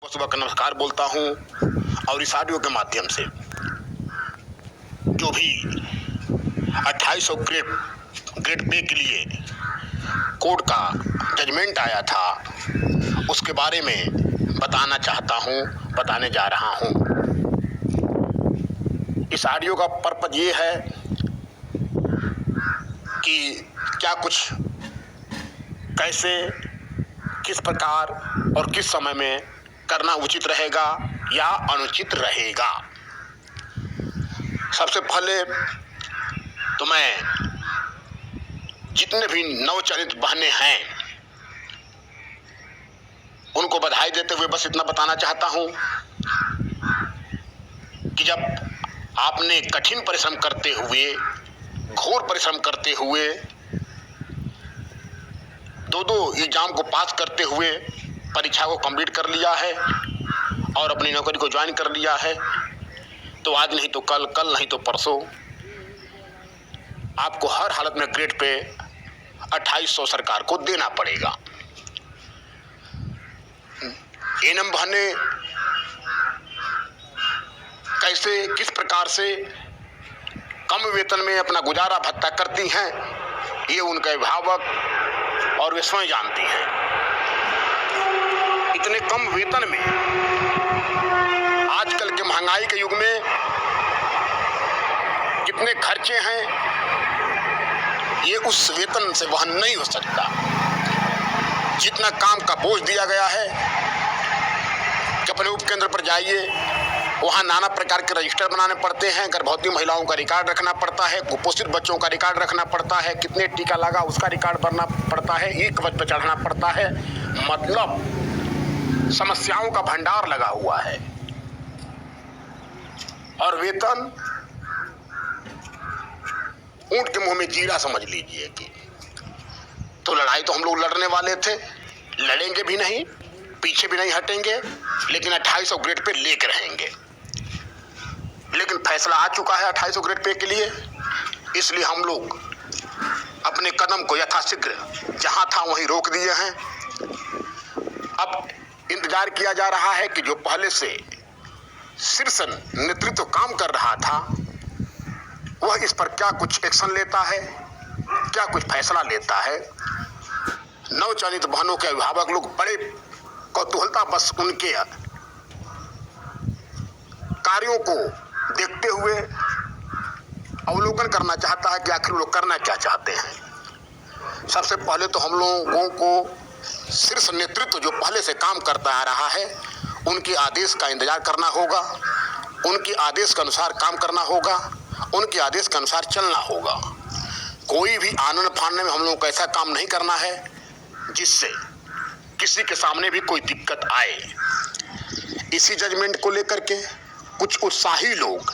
सुबह का नमस्कार बोलता हूँ और इस ऑडियो के माध्यम से जो भी 2800 ग्रेड पे के लिए कोर्ट का जजमेंट आया था उसके बारे में बताना चाहता हूँ, बताने जा रहा हूँ। इस ऑडियो का पर्पज ये है कि क्या कुछ कैसे किस प्रकार और किस समय में करना उचित रहेगा या अनुचित रहेगा। सबसे पहले तो मैं जितने भी नवचरित बहनें हैं उनको बधाई देते हुए बस इतना बताना चाहता हूं कि जब आपने कठिन परिश्रम करते हुए, घोर परिश्रम करते हुए, दो एग्जाम को पास करते हुए परीक्षा को कंप्लीट कर लिया है और अपनी नौकरी को ज्वाइन कर लिया है, तो आज नहीं तो कल, कल नहीं तो परसों आपको हर हालत में ग्रेड पे 2800 सरकार को देना पड़ेगा। एनएम बहनें कैसे किस प्रकार से कम वेतन में अपना गुजारा भत्ता करती हैं ये उनके अभिभावक और वे स्वयं जानती हैं। इतने कम वेतन में आजकल के महंगाई के युग में कितने खर्चे हैं ये उस वेतन से वहन नहीं हो सकता। जितना काम का बोझ दिया गया है कि अपने उपकेंद्र पर जाइए, वहाँ नाना प्रकार के रजिस्टर बनाने पड़ते हैं, गर्भवती महिलाओं का रिकॉर्ड रखना पड़ता है, कुपोषित बच्चों का रिकॉर्ड रखना पड़ता है, कितने टीका लगा उसका रिकॉर्ड बनना पड़ता है, एक कवच पर चढ़ना पड़ता है। मतलब समस्याओं का भंडार लगा हुआ है और वेतन ऊंट के मुंह में जीरा समझ लीजिए कि। तो लड़ाई तो हम लोग लड़ने वाले थे, लड़ेंगे भी नहीं, पीछे भी नहीं हटेंगे, लेकिन 2800 ग्रेड पे लेके रहेंगे। लेकिन फैसला आ चुका है 2800 ग्रेड पे के लिए, इसलिए हम लोग अपने कदम को यथाशीघ्र जहां था वहीं रोक दिए हैं। अब इंतजार किया जा रहा है कि जो पहले से शीर्ष नेतृत्व काम कर रहा था वह इस पर क्या कुछ एक्शन लेता है, क्या कुछ फैसला लेता है। नवचयनित बहनों के अभिभावक लोग बड़े कौतूहलता बस उनके कार्यों को देखते हुए अवलोकन करना चाहता है कि आखिर लोग करना क्या चाहते हैं। सबसे पहले तो हम लोगों को शीर्ष नेतृत्व जो पहले से काम करता आ रहा है उनके आदेश का इंतजार करना होगा, उनके आदेश के अनुसार काम करना होगा, उनके आदेश के अनुसार चलना होगा। कोई भी आनन फानने में हम लोगों को ऐसा काम नहीं करना है जिससे किसी के सामने भी कोई दिक्कत आए। इसी जजमेंट को लेकर के कुछ उत्साही लोग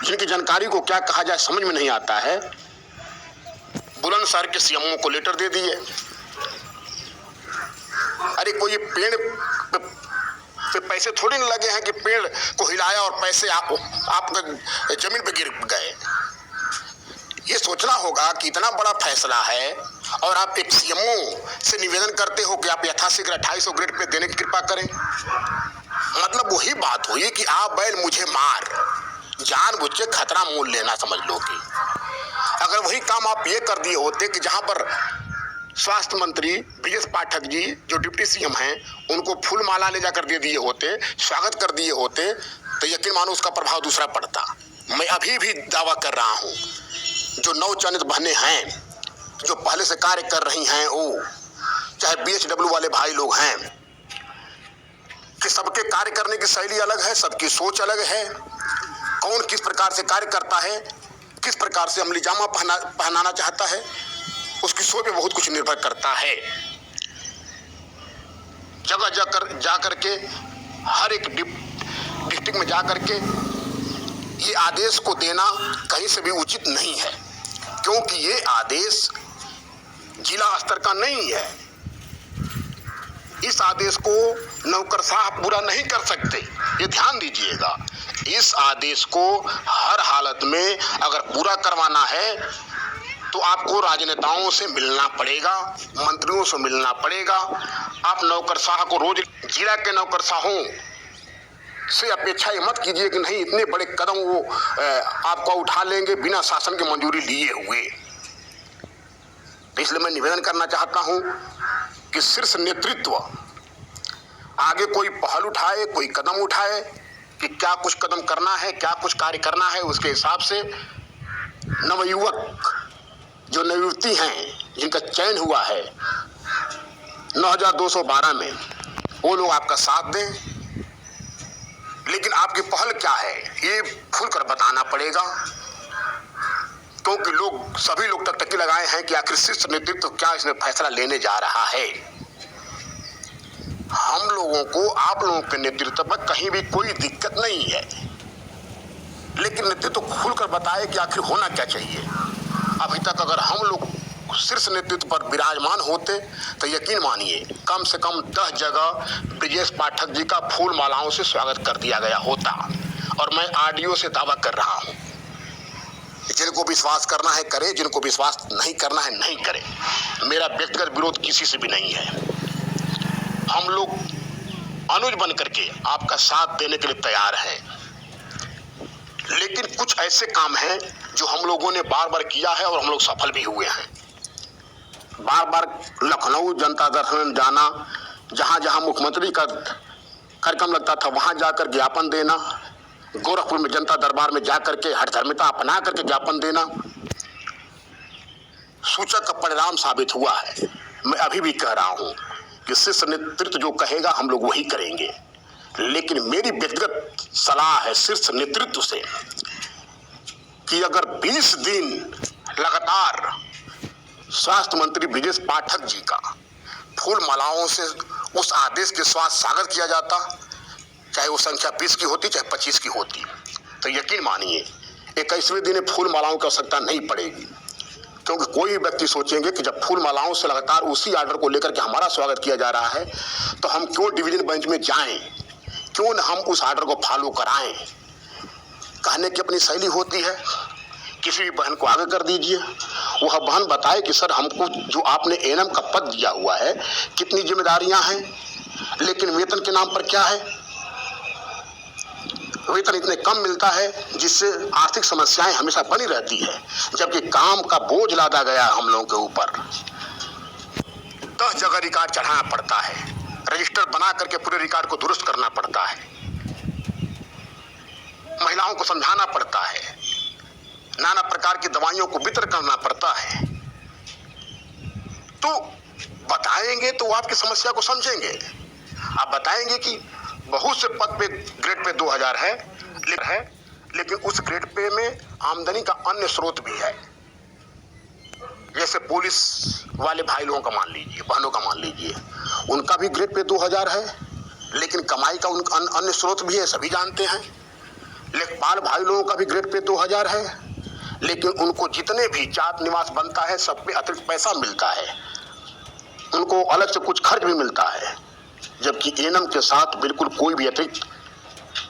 जिनकी जानकारी को क्या कहा जाए समझ में नहीं आता है, बुलंदशहर के सीएमओ को लेटर दे दिए। अरे कोई पेड़ पे पैसे थोड़ी न लगे हैं कि पेड़ को हिलाया और पैसे आपका जमीन पे गिर गए। ये सोचना होगा कि इतना बड़ा फैसला है और आप एक सीएमओ से निवेदन करते हो कि आप यथाशीघ्र 2800 ग्रेड पे देने की कृपा करें। मतलब वही बात हुई कि आप बैल मुझे मार, जानबूझ के खतरा मोल लेना समझ लो कि। अगर वही काम आप ये कर दिए होते कि जहां पर स्वास्थ्य मंत्री ब्रजेश पाठक जी जो डिप्टी सीएम हैं उनको फूल माला ले जाकर दे दिए होते, स्वागत कर दिए होते, तो यकीन मानो उसका प्रभाव दूसरा पड़ता। मैं अभी भी दावा कर रहा हूं जो नवचयनित बहनें हैं जो पहले से कार्य कर रही हैं, वो चाहे BHW वाले भाई लोग हैं, कि सबके कार्य करने की शैली अलग है, सबकी सोच अलग है। कौन किस प्रकार से कार्य करता है, किस प्रकार से अमली जामा पहनाना चाहता है, उसकी सोच पे बहुत कुछ निर्भर करता है। जगह जाकर के हर एक डिस्ट्रिक्ट में जाकर के ये आदेश को देना कहीं से भी उचित नहीं है, क्योंकि ये आदेश जिला स्तर का नहीं है। इस आदेश को नौकरशाह पूरा नहीं कर सकते, ये ध्यान दीजिएगा। इस आदेश को हर हालत में अगर पूरा करवाना है तो आपको राजनेताओं से मिलना पड़ेगा, मंत्रियों से मिलना पड़ेगा। आप नौकरशाह को रोज, जिला के नौकरशाहों से अपेक्षा ये मत कीजिए कि नहीं इतने बड़े कदम वो आपको उठा लेंगे बिना शासन की मंजूरी लिए हुए। तो इसलिए मैं निवेदन करना चाहता हूं कि शीर्ष नेतृत्व आगे कोई पहल उठाए, कोई कदम उठाए कि क्या कुछ कदम करना है, क्या कुछ कार्य करना है। उसके हिसाब से नवयुवक जो नवयुवती हैं जिनका चयन हुआ है 9212 में, वो लोग आपका साथ दें। लेकिन आपकी पहल क्या है ये खुलकर बताना पड़ेगा, क्योंकि लोग, सभी लोग टकटकी लगाए हैं कि आखिर शीर्ष नेतृत्व क्या इसमें फैसला लेने जा रहा है। हम लोगों को आप लोगों के नेतृत्व में कहीं भी कोई दिक्कत नहीं है, लेकिन नेतृत्व खुलकर बताए कि आखिर होना क्या चाहिए। अभी तक अगर हम लोग शीर्ष नेतृत्व पर विराजमान होते तो यकीन मानिए कम से कम 10 जगह ब्रिजेश पाठक जी का फूल मालाओं से स्वागत कर दिया गया होता। और मैं ऑडियो से दावा कर रहा हूं, जिनको विश्वास करना है करे, जिनको विश्वास नहीं करना है नहीं करे। मेरा व्यक्तिगत विरोध किसी से भी नहीं है। हम लोग अनुज बन करके आपका साथ देने के लिए तैयार हैं, लेकिन कुछ ऐसे काम हैं जो हम लोगों ने बार बार किया है और हम लोग सफल भी हुए हैं। बार बार लखनऊ जनता दर्शन जाना, जहां जहां मुख्यमंत्री का कार्यक्रम लगता था वहां जाकर ज्ञापन देना, गोरखपुर में जनता दरबार में जाकर के हठधर्मिता अपना करके ज्ञापन देना, सूचक का परिणाम साबित हुआ है। मैं अभी भी कह रहा हूं कि शीर्ष नेतृत्व जो कहेगा हम लोग वही करेंगे। लेकिन मेरी व्यक्तिगत सलाह है शीर्ष नेतृत्व से कि अगर 20 दिन लगातार स्वास्थ्य मंत्री ब्रिजेश पाठक जी का फूल मालाओं से उस आदेश के साथ स्वागत किया जाता, चाहे वो संख्या 20 की होती चाहे 25 की होती, तो यकीन मानिए 21वें दिन फूल मालाओं की आवश्यकता नहीं पड़ेगी। क्योंकि कोई व्यक्ति सोचेंगे कि जब फूल मालाओं से लगातार उसी आर्डर को लेकर के हमारा स्वागत किया जा रहा है तो हम क्यों डिवीजन बेंच में जाएं, क्यों न हम उस आर्डर को फॉलो कराएं। कहने की अपनी शैली होती है। किसी भी बहन को आगे कर दीजिए, वह बहन बताए कि सर हमको जो आपने एएनएम का पद दिया हुआ है कितनी जिम्मेदारियां हैं, लेकिन वेतन के नाम पर क्या है, वेतन इतने कम मिलता है जिससे आर्थिक समस्याएं हमेशा बनी रहती है, जबकि काम का बोझ लादा गया हम लोगों के ऊपर। 10 जगह रिकॉर्ड चढ़ाना पड़ता है, रजिस्टर बना करके पूरे रिकॉर्ड को दुरुस्त करना पड़ता है, महिलाओं को समझाना पड़ता है, नाना प्रकार की दवाइयों को वितरण करना पड़ता है। तो बताएंगे तो वो आपकी समस्या को समझेंगे। आप बताएंगे कि बहुत से पद पे ग्रेड पे 2000 है, लेकिन उस ग्रेड पे में आमदनी का अन्य स्रोत भी है। जैसे पुलिस वाले भाई लोगों का मान लीजिए, बहनों का मान लीजिए, उनका भी ग्रेड पे 2000 है, लेकिन कमाई का उनका अन्य स्रोत भी है, सभी जानते हैं। लेखपाल भाई लोगों का भी ग्रेड पे 2000 है, लेकिन उनको जितने भी जात निवास बनता है सब पे अतिरिक्त पैसा मिलता है, उनको अलग से कुछ खर्च भी मिलता है, जबकि एएनएम के साथ बिल्कुल कोई भी अतिरिक्त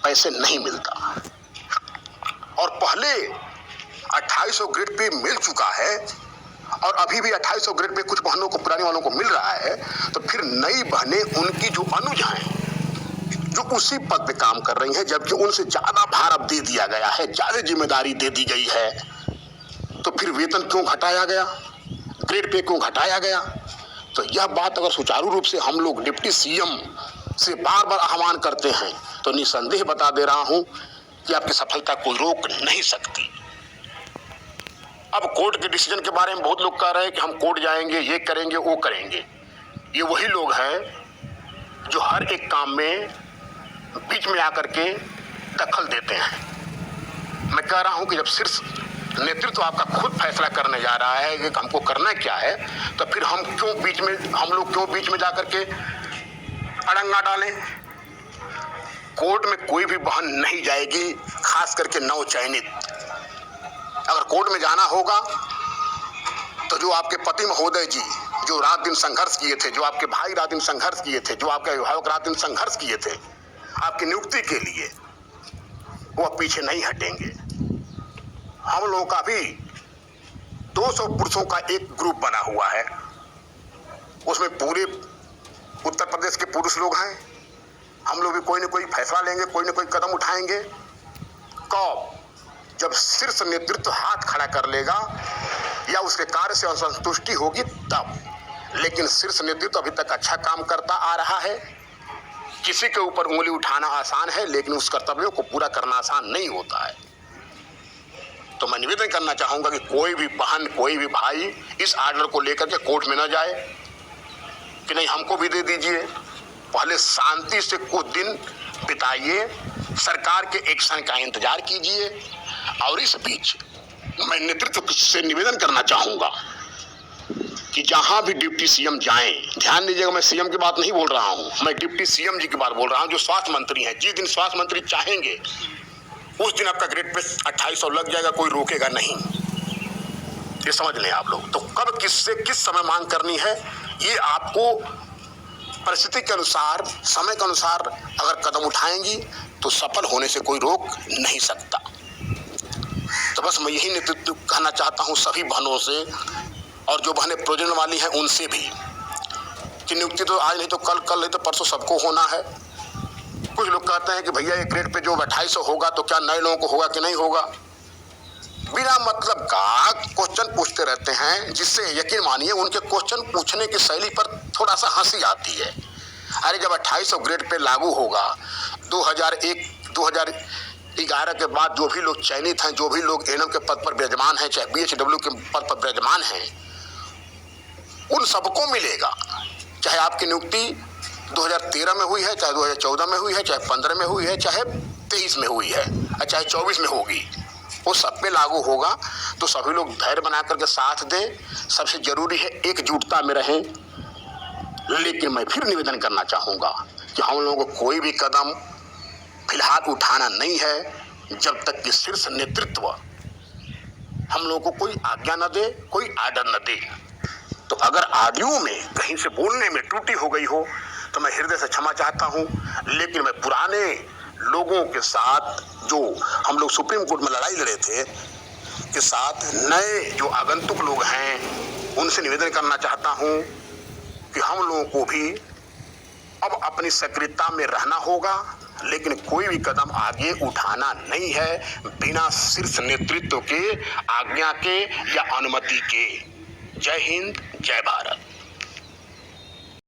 पैसे नहीं मिलता। और पहले 2800 ग्रेड पे मिल चुका है और अभी भी 2800 ग्रेड पे कुछ बहनों को, पुराने वालों को मिल रहा है, तो फिर नई बहनें उनकी जो अनुज हैं जो उसी पद पे काम कर रही हैं, जबकि उनसे ज्यादा भार अब दे दिया गया है, ज्यादा जिम्मेदारी दे दी गई है, तो फिर वेतन क्यों घटाया गया, ग्रेड पे क्यों घटाया गया। तो यह बात अगर सुचारू रूप से हम लोग डिप्टी सीएम से बार बार आह्वान करते हैं तो निसंदेह बता दे रहा हूं कि आपकी सफलता कोई रोक नहीं सकती। अब कोर्ट के डिसीजन के बारे में बहुत लोग कह रहे हैं कि हम कोर्ट जाएंगे, ये करेंगे, वो करेंगे। ये वही लोग हैं जो हर एक काम में बीच में आकर के दखल देते हैं। मैं कह रहा हूं कि जब शीर्ष नेतृत्व आपका खुद फैसला करने जा रहा है कि हमको करना क्या है, तो फिर हम लोग क्यों बीच में जाकर के अड़ंगा डालें। कोर्ट में कोई भी बहन नहीं जाएगी, खास करके नवचयनित। अगर कोर्ट में जाना होगा तो जो आपके पति महोदय जी जो रात दिन संघर्ष किए थे, जो आपके भाई रात दिन संघर्ष किए थे, जो आपके अभिभावक रात दिन संघर्ष किए थे आपकी नियुक्ति के लिए, वह पीछे नहीं हटेंगे। हम लोगों का भी 200 पुरुषों का एक ग्रुप बना हुआ है, उसमें पूरे उत्तर प्रदेश के पुरुष लोग हैं। हम लोग भी कोई न कोई फैसला लेंगे, कोई न कोई कदम उठाएंगे। कब? जब शीर्ष नेतृत्व हाथ खड़ा कर लेगा या उसके कार्य से असंतुष्टि होगी तब। लेकिन शीर्ष नेतृत्व अभी तक अच्छा काम करता आ रहा है। किसी के ऊपर उंगली उठाना आसान है, लेकिन उस कर्तव्यों को पूरा करना आसान नहीं होता है। तो मैं निवेदन करना चाहूंगा कि कोई भी बहन, कोई भी भाई इस आर्डर को लेकर के कोर्ट में न जाए कि नहीं हमको भी दे दीजिए। पहले शांति से कुछ दिन बिताइए, सरकार के एक्शन का इंतजार कीजिए। और इस बीच मैं नेतृत्व से निवेदन करना चाहूंगा कि जहां भी डिप्टी सीएम जाएं, ध्यान दीजिएगा, मैं सीएम की बात नहीं बोल रहा हूं, मैं डिप्टी सीएम जी की बात बोल रहा हूं, जो स्वास्थ्य मंत्री हैं। जिस दिन स्वास्थ्य मंत्री चाहेंगे उस दिन आपका ग्रेड पे 2800 लग जाएगा, कोई रोकेगा नहीं। ये समझ लें आप लोग। तो कब, किससे, किस समय मांग करनी है, ये आपको परिस्थिति के अनुसार, समय के अनुसार अगर कदम उठाएंगी तो सफल होने से कोई रोक नहीं सकता। तो बस मैं यही नेतृत्व कहना चाहता हूं सभी बहनों से, और जो बहनें प्रोजन वाली हैं उनसे भी, कि नियुक्ति तो आज नहीं तो कल, कल नहीं तो परसों सबको होना है। कुछ लोग कहते हैं कि भैया ये ग्रेड पे जो 2800 होगा तो क्या नए लोगों को होगा कि नहीं होगा। बिना मतलब का क्वेश्चन पूछते रहते हैं, जिससे यकीन मानिए उनके क्वेश्चन पूछने की शैली पर थोड़ा सा हंसी आती है। अरे जब 2800 ग्रेड पे लागू होगा, 2011 के बाद जो भी लोग चयनित हैं, जो भी लोग एनएम के पद पर विराजमान हैं, चाहे बीएचडब्ल्यू के पद पर विराजमान हैं, उन सबको मिलेगा। चाहे आपकी नियुक्ति 2013 में हुई है, चाहे 2014 में हुई है, चाहे 15 में हुई है, चाहे 23 में हुई है, चाहे 24 में होगी, वो सब पे लागू होगा। तो सभी लोग धैर्य बना करके साथ दें। सबसे जरूरी है एकजुटता में रहें। लेकिन मैं फिर निवेदन करना चाहूँगा कि हम लोगों को कोई भी कदम फिलहाल उठाना नहीं है जब तक कि शीर्ष नेतृत्व हम लोगों को कोई आज्ञा न दे, कोई आर्डर न दे। तो अगर आदियों में कहीं से बोलने में त्रुटि हो गई हो तो मैं हृदय से क्षमा चाहता हूं। लेकिन मैं पुराने लोगों के साथ, जो हम लोग सुप्रीम कोर्ट में लड़ाई लड़े थे, के साथ नए जो आगंतुक लोग हैं उनसे निवेदन करना चाहता हूं कि हम लोगों को भी अब अपनी सक्रियता में रहना होगा, लेकिन कोई भी कदम आगे उठाना नहीं है बिना शीर्ष नेतृत्व के आज्ञा के या अनुमति के। जय हिंद, जय भारत।